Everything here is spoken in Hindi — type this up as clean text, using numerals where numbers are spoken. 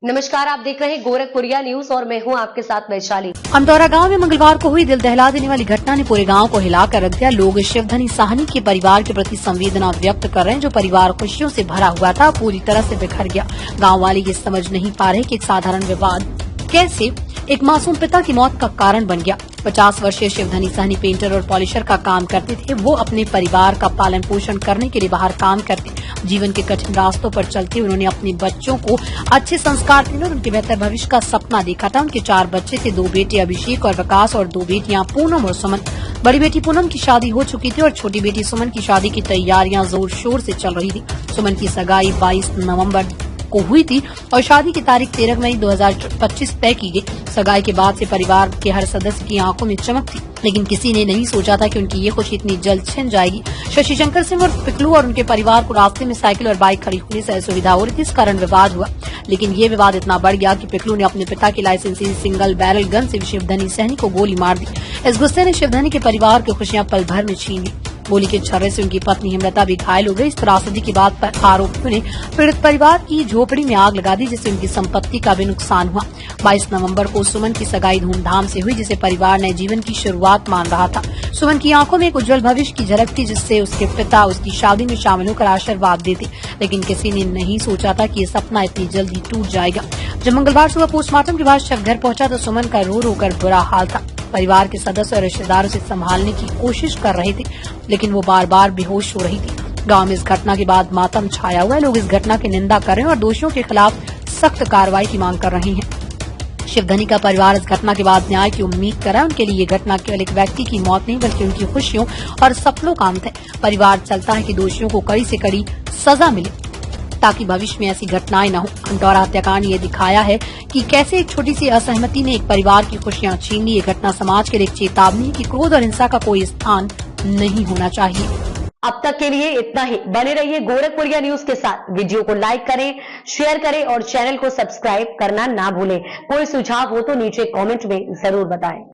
नमस्कार, आप देख रहे हैं गोरखपुरिया न्यूज और मैं हूं आपके साथ वैशाली। अमदौरा गांव में मंगलवार को हुई दिल दहला देने वाली घटना ने पूरे गांव को हिलाकर रख दिया। लोग शिवधनी साहनी के परिवार के प्रति संवेदना व्यक्त कर रहे हैं, जो परिवार खुशियों से भरा हुआ था, पूरी तरह से बिखर गया। गांव वाले ये समझ नहीं पा रहे कि एक साधारण विवाद कैसे एक मासूम पिता की मौत का कारण बन गया। 50 वर्षीय शिवधनी साहनी पेंटर और पॉलिशर का काम करते थे। वो अपने परिवार का पालन पोषण करने के लिए बाहर काम करते। जीवन के कठिन रास्तों पर चलते उन्होंने अपने बच्चों को अच्छे संस्कार देने और उनके बेहतर भविष्य का सपना देखा था। उनके 4 बच्चे थे, 2 बेटे अभिषेक और विकास और 2 बेटियां पूनम और सुमन। बड़ी बेटी पूनम की शादी हो चुकी थी और छोटी बेटी सुमन की शादी की तैयारियां जोर शोर से चल रही थी। सुमन की सगाई 22 नवम्बर को हुई थी और शादी की तारीख 13 मई 2025 तय की गई। सगाई के बाद से परिवार के हर सदस्य की आंखों में चमक थी, लेकिन किसी ने नहीं सोचा था कि उनकी ये खुशी इतनी जल्द छिन जाएगी। शशि शंकर सिंह और पिकलू और उनके परिवार को रास्ते में साइकिल और बाइक खड़ी होने से असुविधा हो रही थी, इस कारण विवाद हुआ। लेकिन ये विवाद इतना बढ़ गया कि पिकलू ने अपने पिता की लाइसेंसी सिंगल बैरल गन से शिवधनी सहनी को गोली मार दी। इस गुस्से ने शिवधनी के परिवार की खुशियां पल भर में छीन ली। गोली के छर्रे से उनकी पत्नी हेमलता भी घायल हो गई। इस त्रासदी की बात पर आरोपियों ने पीड़ित परिवार की झोपड़ी में आग लगा दी, जिससे उनकी संपत्ति का भी नुकसान हुआ। 22 नवंबर को सुमन की सगाई धूमधाम से हुई, जिसे परिवार नए जीवन की शुरुआत मान रहा था। सुमन की आंखों में एक उज्जवल भविष्य की झलक थी, जिससे उसके पिता उसकी शादी में शामिल होकर आशीर्वाद देते। लेकिन किसी ने नहीं सोचा था कि ये सपना इतनी जल्दी टूट जाएगा। जब मंगलवार सुबह पोस्टमार्टम के बाद शव घर पहुंचा तो सुमन का रो रो कर बुरा हाल था। परिवार के सदस्य और रिश्तेदार उसे संभालने की कोशिश कर रहे थे, लेकिन वो बार बार बेहोश हो रही थी। गांव में इस घटना के बाद मातम छाया हुआ है। लोग इस घटना की निंदा कर रहे हैं और दोषियों के खिलाफ सख्त कार्रवाई की मांग कर रहे हैं। शिवधनी का परिवार इस घटना के बाद न्याय की उम्मीद कर रहा है। उनके लिए ये घटना केवल एक व्यक्ति की मौत नहीं, बल्कि उनकी खुशियों और सपनों का अंत है। परिवार चाहता है कि दोषियों को कड़ी से कड़ी सजा मिले, ताकि भविष्य में ऐसी घटनाएं न हो। अमदौरा हत्याकांड ये दिखाया है कि कैसे एक छोटी सी असहमति ने एक परिवार की खुशियां छीन ली। ये घटना समाज के लिए एक चेतावनी है कि क्रोध और हिंसा का कोई स्थान नहीं होना चाहिए। अब तक के लिए इतना ही। बने रहिए गोरखपुरिया न्यूज के साथ। वीडियो को लाइक करें, शेयर करें और चैनल को सब्सक्राइब करना ना भूलें। कोई सुझाव हो तो नीचे कमेंट में जरूर बताएं।